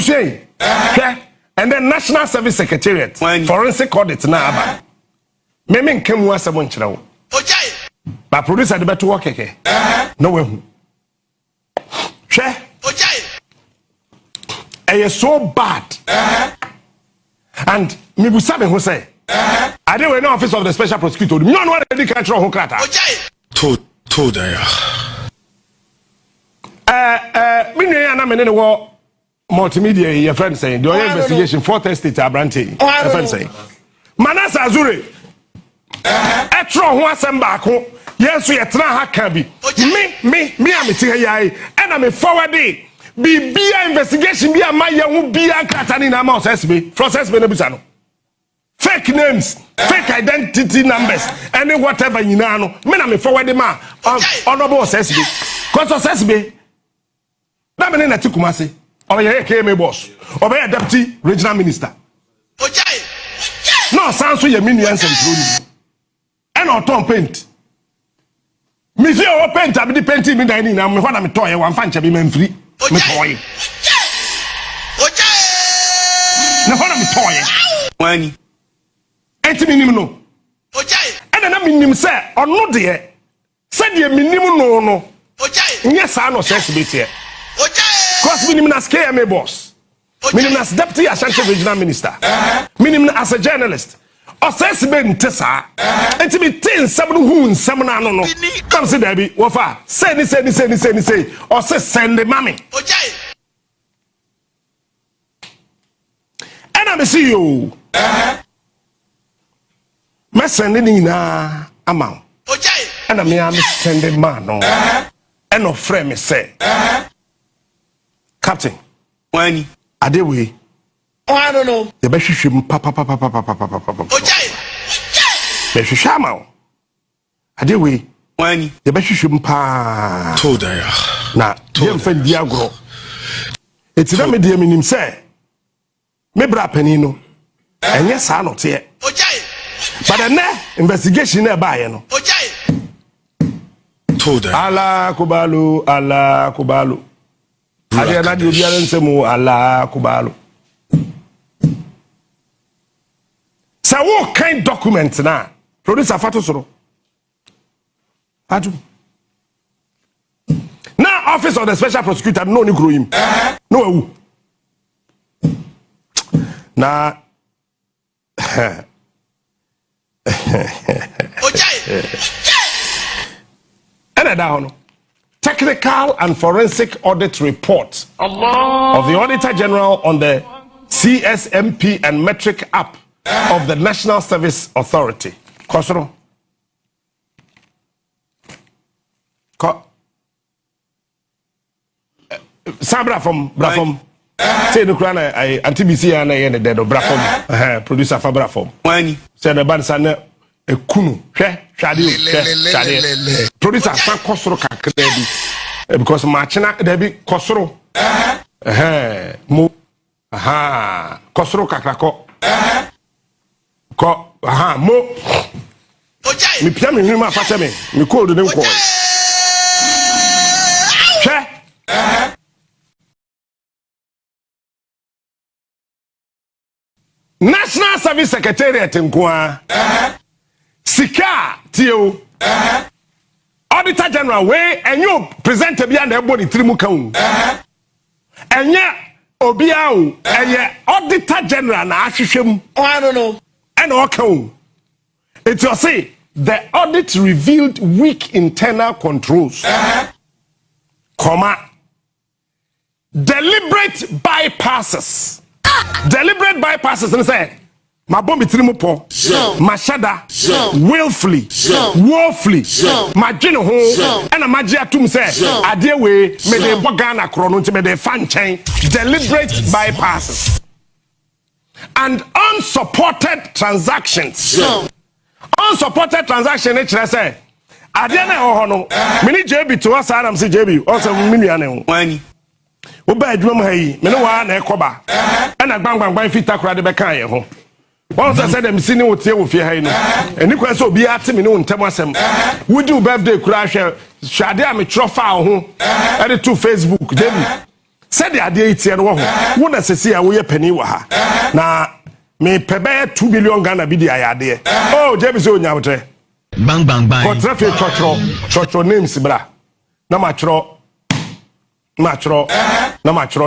Abushe. And then National Service Secretariat. Forensic audit na aba. Meme nkemu asemo nkyerɛ wo. Ba producer de beto work keke. No we hu. Hwɛ. So bad. And me busa me ho say. I dey we no office of the special prosecutor. Me no one dey control ho krata. Told ya. Me nua na me ne wo multimedia your friend saying the investigation fourth estate Abrante. Your friend saying. Manas Azure. Etro ho asem baako. Yesu ye tena ha ka bi. Me am ti hayai. And am forward day. Bibia investigation bia ma ye hu bia krata ni na ma osesbe. Process be na busa no. Fake names, fake identity numbers, any whatever you know. Me na me forward the man. Honorable osesbe. Cause osesbe. Na me na tikumase. Oye KMA boss. Obe deputy regional minister. No sound so ye minions and true. And on paint. Me see o paint abi di painting me dan ni na me ho na me toy wan fa nche bi man free. Me toy. Na ho na me toy. Wani. Enti minim no. And na minim say ono de. Say de minim no. Nye sa no sense be tie. Cause minim as KMA boss. Minim as deputy Asante regional minister. Minim as a journalist. Or sense be ntesa. Enti me tin nsem no hu nsem na no. Come say there be wofa. Say ni. Or say send the mommy. And I see you. Me send ni na amount. And I me send the man no. And no friend me say. Captain. Wani. Adewe. Oh, I don't know. The best shim papa. Best shama. Adewe. Wani. The best shim pa. Told ya. Na. Gyamfi diagro. It's na me dia minim say. Me bra panino. Enye sa no te. But the investigation na ba ye no. Told ya. Ala kubalu. Ade na di obiara nsemu ala kubalu. Sa what kind document na producer Fato Soro. Adu. Now office of the special prosecutor no ni grow him. No ewu. Na Technical and forensic audit report of the Auditor General on the CSMP and metric app of the National Service Authority. Kosoro. Sabra from say no krana anti-BC and I dead of Brafom producer for Brafom. Wani said the band sana a kunu shadi producer san kosoro kakrebi because machina debi kosoro mo kosoro kakrako ko mo mi pia mi hima fa me mi call dem ko National Service Secretariat nkwa sika tio Auditor General we enyo presenter bia na ebo ni trimu kan enya obiao eye Auditor General na ahwehwem I don't know and okay it will say the audit revealed weak internal controls deliberate bypasses and say my bomb trimu po mashada willfully woefully my gino ho and a magia tum say ade we me de bogana kro no nti me de fan chen deliberate bypasses and unsupported transactions e kire say ade na ho no me ni JB to us Adam say JB also me nua ne ho wani wo ba adwuma hayi me no wa na ekoba na gbangban fita kura de be kan ye ho won say dem si ni wotie wo fie hayi no eni kwa so obi ate me no ntem asem wudi birthday kura hwe hwade a me trofa ho e de to Facebook dem said the idea it's here no ho na sesi a wo ye pani wa ha na me pebe 2 billion Ghana bi di ayade oh je bi se onyawotre bang bang bang ko traffic chocho names bra na machro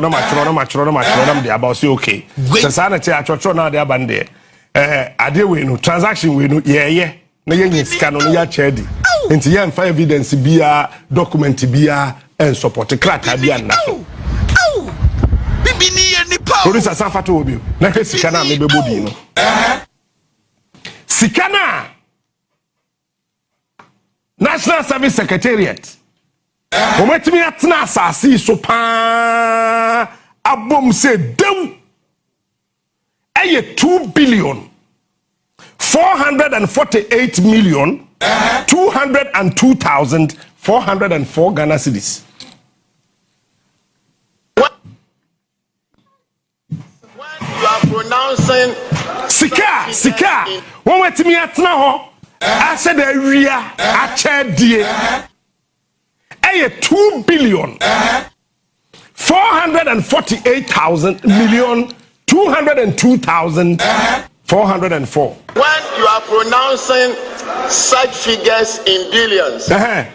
na me about say okay se sa na che chocho na de abande ade we no transaction we no ye na ye sika no ya chedi enti ye mfa evidence bia document bia en support krata bia na so bibi ni ye ni pa police asafato obi na ke sika na me bebodi no sika na National Service Secretariat ometimi atna asasi so pa abom se dew eye 2 billion 448 million 202,404 Ghana cedis. When you are pronouncing Sika won wetimi atna ho ase da wia ache die eye 2 billion 448,000 million 202,404. When you are pronouncing such figures in billions, and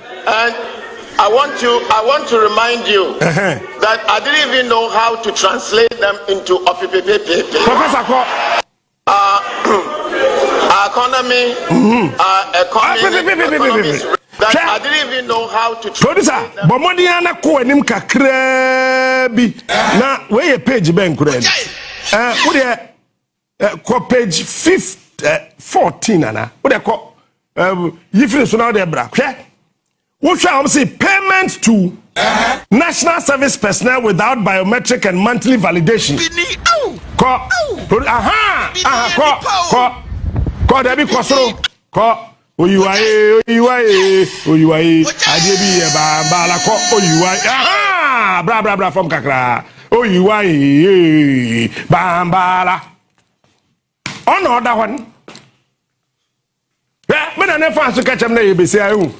I want to remind you that I didn't even know how to translate them into Professor Ko economy, that I didn't even know how to translate them. Bomodiana ko enim kakra bi na we page ben kura wo de ko page 14 ana wo de ko yifiri so na de bra hwe wo hwa am say payment to national service personnel without biometric and monthly validation ko ko de bi ko soro ko oyiwaye ade bi e ba la ko oyiwaye bra from kakra oyiwaye bambala ono oda hon me na ne fa so kachem na yebesi ayu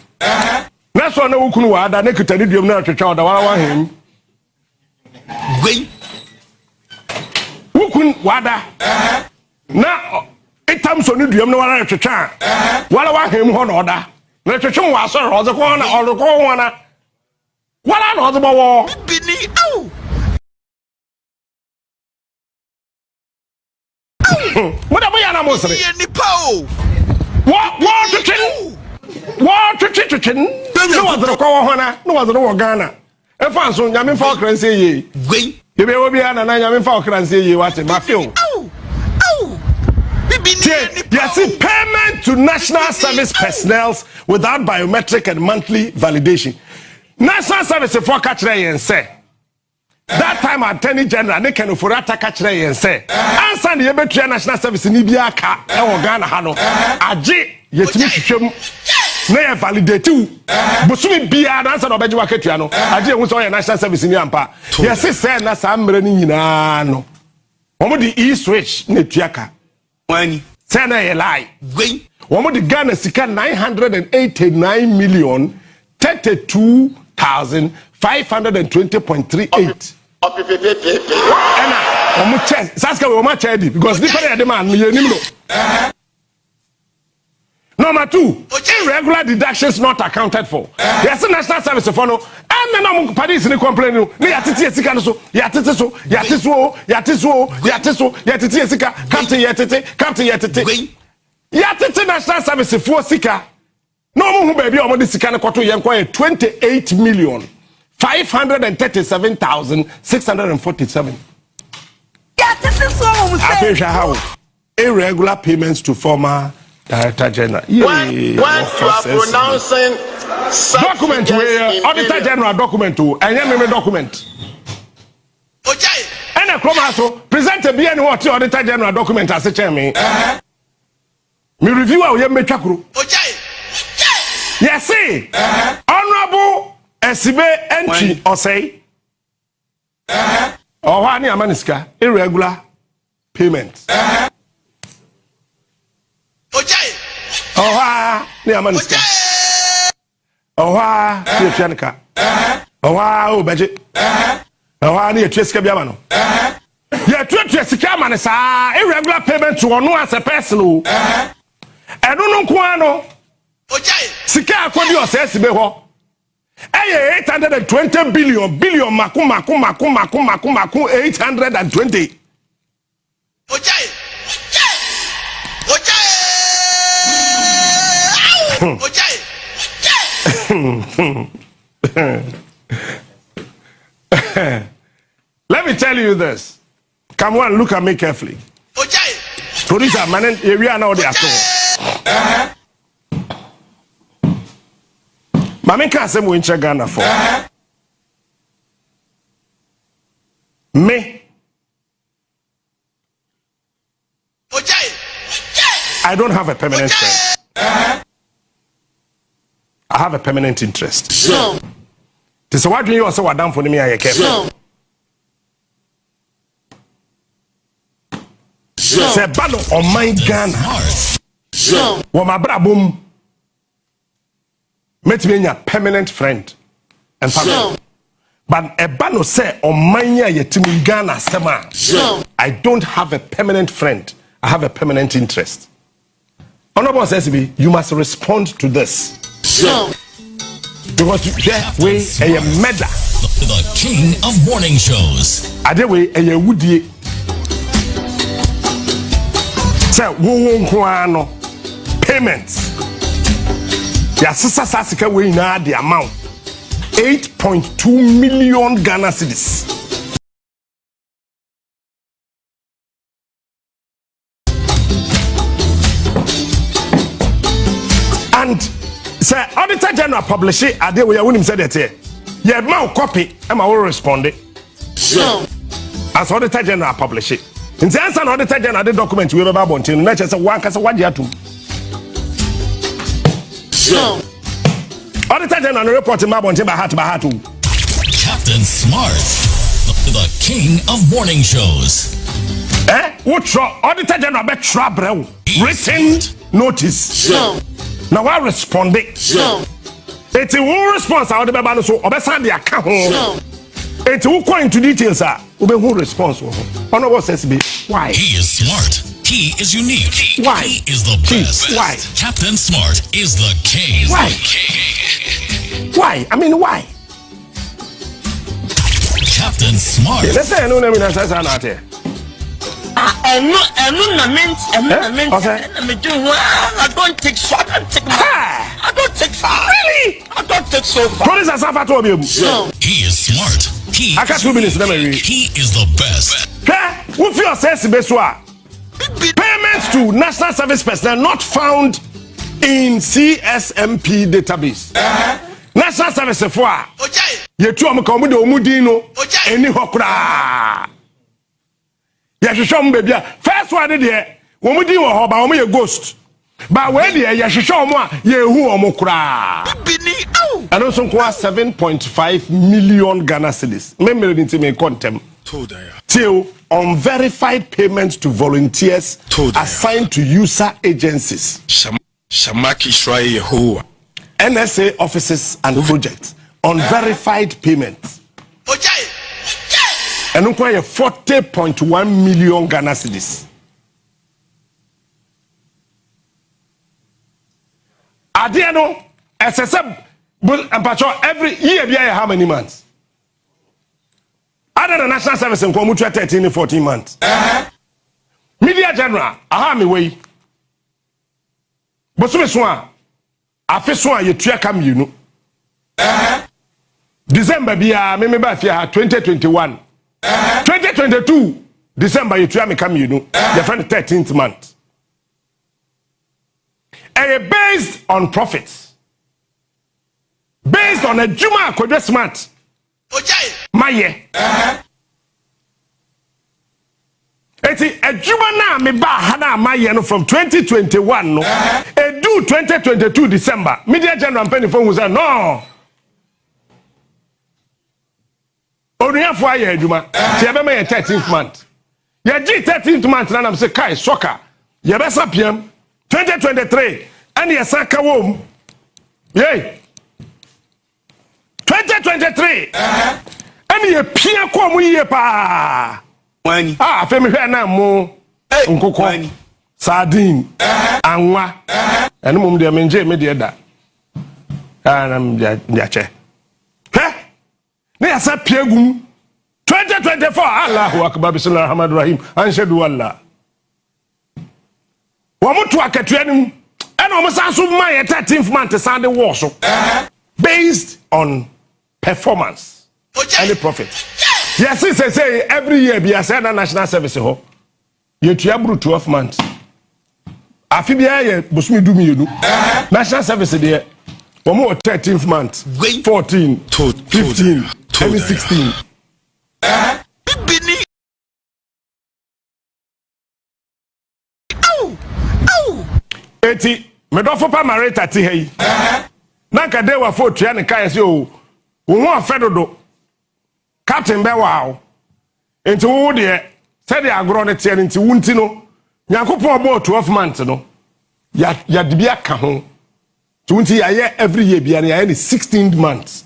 na so na wukunu wa ada ne kitani duom na twetwa oda wala wa hem wukun wada na itam so ne duom na wala twetwa wala wa hem ho na oda na twetwa wa so roze ko na oroko ho na wala na oze bowo bini au what am I na mosre ni pao what chicken no was the ko ho na no was the wo Ghana e fa so nyame fa okran se ye gwe ye be obi ana na nyame fa okran se ye what ma feel yes, payment to national service personnel without biometric and monthly validation. National service for catch and say that time Attorney General Ken Ofori Atta catch and say answer the better national service ni bia ka e wo Ghana ha no age yetimi hwehwem na validate busumi bia na answer no beji waketua no age ehun so national service ni ampa yes say na sa mre ni nyina no omo di e-switch na tuaka Wani. Say na ye lie. Omo di Ghana sika 989 million 32,520.38. Ena omo chest saska we omo chedi because different man me nim no. Number 2, irregular deductions not accounted for. Yes, national service for no. And then Paris ni complain no. Ni yatiti sika no so. Yatiti sika. Captain yatiti. Yatiti national service for sika. No mo hu baby omo di sika no kwato yen kwa 28,537,647. Yatiti so mo say. How irregular payments to former Director General. When you are pronouncing document where Auditor General document and document. And a so present a BN what Auditor General document as a chairman. Me review our young Mechakru. Yes, see, Honorable SB entry or say, or Wani Amaniska, irregular payments. Ni amaniska. Ni fianika. O budget. Wa na yetwe sika bia ma no. Yetwe sika ma ne saa irregular payment to ono as a person o. Eno no nko ano. Sika akodi o se sibe ho. 820 billion maku 820. Let me tell you this. Come on, look at me carefully. Producer, man, we are now the Ato. Mami can't say we in Ghana for me. I don't have a permanent friend. I have a permanent interest. So, this is what you also were done for me. I care. Say balo on my Ghana. Wa my bra boom. Met me a permanent friend and family. But a bano say on my yetimu Ghana sema. I don't have a permanent friend. I have a permanent interest. Honorable SSB, you must respond to this. Because we a meda. The king of morning shows. Adewe a woody. Say, wo payments. Ya sister Sasika we na the amount 8.2 million Ghana cedis. And say Auditor General publish it ade we won him said that here. Ye ma copy am I will respond it. As Auditor General publish it. In the answer Auditor General the document we ever bontin na say one kasa wajiatum. Auditor General report in my bontin by heart. Captain Smart, the king of morning shows. What Auditor General be trouble written notice. Now I respond it. It's a whole response out of the banner so obesan the account. It's who go into details are who response. Honorable says be why? He is smart. He is unique. Why? He is the best. Why? Captain Smart is the king. Why? Why? I mean why? Captain Smart. Let's say I know name say na there. I don't take short. I don't take far. Really? I don't take so far. Police are suffer to be. He is smart. He I got 2 minutes. He is the best. Who feel sense beswa? Payments to national service personnel not found in CSMP database. National service for you two am come with omudino any hokra. You show me baby. First one there, omudi wo ho ba omo ye ghost. But when there you show mo ye hu omo kra. And also 7.5 million Ghana cedis. Me contem. Till unverified payments to volunteers assigned to user agencies. Shamaki Shrai Yehowa. NSA offices and projects. Unverified payments. And 40.1 million Ghana cedis. Adiano, SSM, every year, how many months? Other than national service in Kwamutua 13 and 14 months. Media general, aha me way. Bosume swa, afi swa ye tua kam you know. December bia me ba fia 2021. 2022 December ye tua me kam you know. The 13th month. And based on profits. Based on a Juma Kojo Smart. Maye. Eti a Juma na me ba hana maye no from 2021 no. E do 2022 December. Media General Penny phone was no. Onuya fo aye Juma. Ti e be me 13th month. Ye G 13th month na am say kai soccer. Ye be sapiam 2023 and ye saka wom. Yey. 2023. Any a pia come ye pa. Wani. Ah, femi hwe na mo. Nkoko. Sardine. Anwa. Eno mum de menje me de da. Nam ya che. He? Ne asa pia gum. 2024 Allahu Akbar bismillahir rahmanir rahim. Anshadu wallah. Wamutu akatuanim. And almost as my 13th month Sunday war so based on performance and the profit. Yes, say every year be a national service ho. You tuabru 12 months. Afibia ye bosumi du mi national service there. Omo 13th month, 14, 15, 16. Eti medofo pa marita ti hei na ka de wa fo tua ne kai se o wo ho afedodo captain be wa o enti wo de se de agro ne tie enti wunti no yakopon obo 12 months no ya de bia ka ho wunti ya ye every year bia ne ya ni 16 months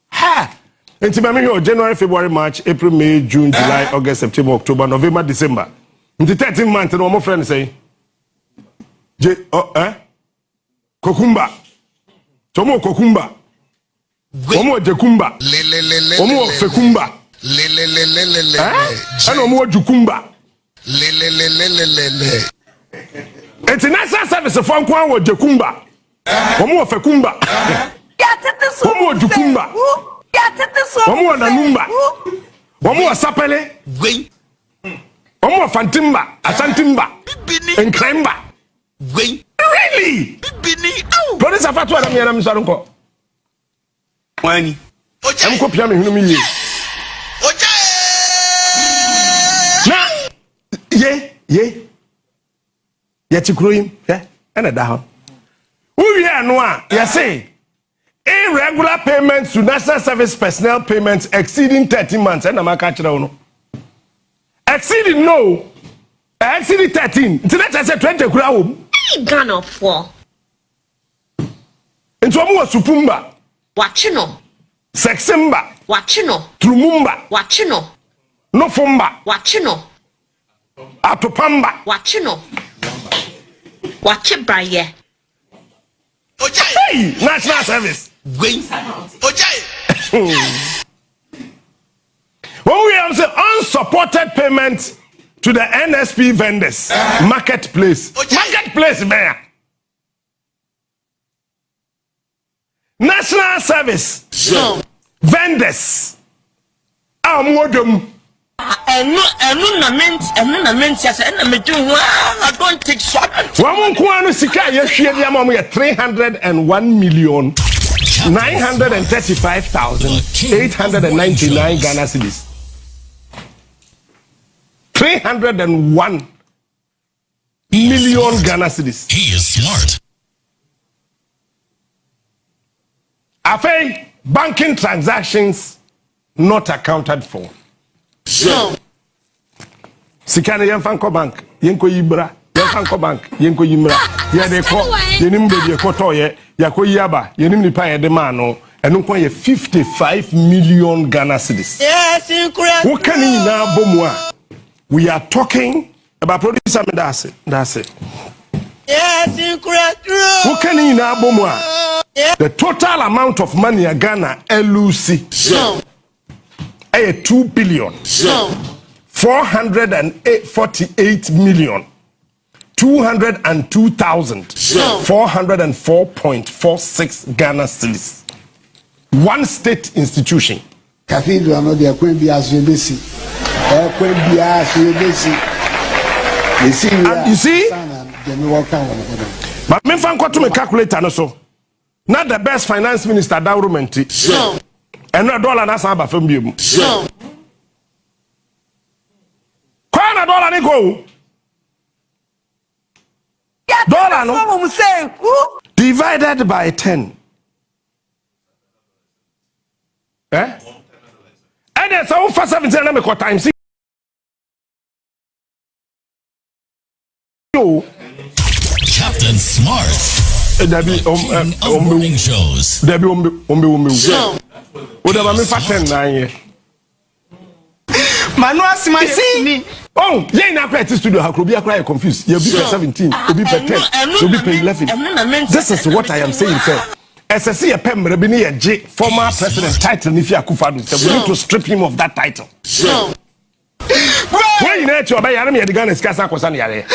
ha enti me me January, February, March, April, May, June, July, August, September, October, November, December enti 13 months no mo friend say Kokumba. Tomo kokumba. Omo jekumba. Omo fekumba. And omo jukumba. International service of Kwaku wo jekumba. Omo fekumba. Omo jukumba. Omo nanumba. Omo sapele. Omo fantimba. Asantimba. Enkremba. Really? Police have to me and I'm Wani. I'm copying me. Na ye chikroim and a down. Who ya no ya say irregular payments to national service personnel payments exceeding 30 months and I'm catch no. Exceeding no. Exceeding 13. Until I said 20 kura Ghana for. Into a supumba. Wachino. Seximba. Wachino. Trumumba. Wachino. No fumba. Wachino. Atopamba. Wachino. Wachibraye. Hey, national service. When we have the unsupported payments to the NSP vendors, marketplace. Marketplace, man. National service. Vendors. Amodum. I don't take shot. 301,935,899 Ghana cedis. 301 million Ghana cedis. He is smart. After banking transactions not accounted for. Sikane Yamfanko Bank, Yenko Yibra, Yamfanko Bank, Yenko Yimra, Yadeko, Yenim de Kotoye, Yako Yaba, Yenim Nipa de Mano, and Unquay 55 million Ghana cedis. Yes, incredible. What can you now, Bomwa? We are talking about producer, that's it. Yes, incredible. What can you now, Bomwa? The total amount of money in Ghana, LUC, 2 billion. 448 million 202,404.46 Ghana cedis. One state institution. Cathedral no de akwen bi asubesi. Akwen bi asubesi. You see? But me fan to me calculator no so. Not the best finance minister Dóomed. And no dollar na san ba fam bi mu. $1 ni go. Dollar no. Divided by 10. And then so for 17 na me ko times. Captain Smart. Debbie Morning shows. Debbie ombe. Oda ma me fa 10 na ye. Manu asima ye. Oh, yeah, na cry studio ha Obi akra confused. You be 17, Obi 10, Obi 11. This is what I am saying, sir. SSC a pembre be near J former president title if you Akufo Addo. So we need to strip him of that title. When you know to obey Aremeyaw Anas skasa kwasana yare.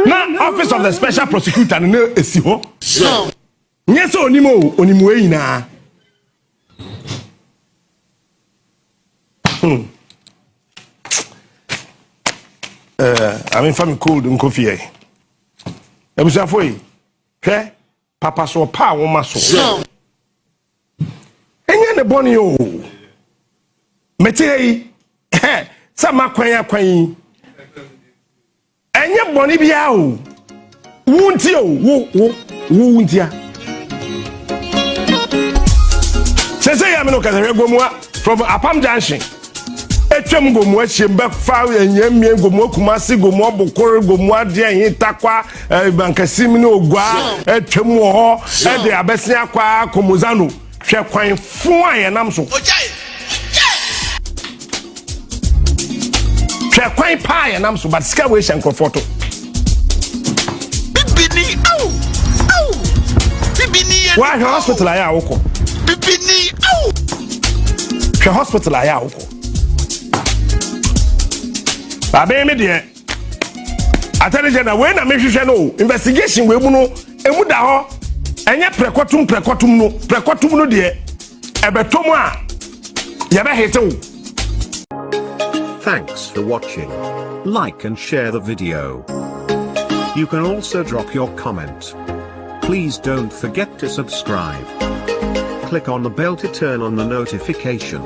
Now office of the special prosecutor no esi ho. Yes onimo ina. I mean family cold in coffee. Ebusafo hwe papa so pa wo maso. Enye ne boni o. Mete sama kwan. Enye boni bia o. Wunti o, wuntia. Sese ya me no kazere gomwa from Apam Junction. Etwem gomwa shemba fa enyamie gomwa kumasi gomwa bokoro gomwa de yin takwa bankasim ni ogwa etwem ho e de abesia akwa komozano hwe kwan fun ayenam so hwe kwan pa ayenam so but sika we shanko photo Bibini au Bibini wa hospital aya woko Bibini au hwe hospital aya woko Babe me de attention na we na me hwehwe no investigation we mu no emu da ho enye prekotum no de ebetom a ye be hetew. Thanks for watching. Like and share the video. You can also drop your comment. Please don't forget to subscribe. Click on the bell to turn on the notification.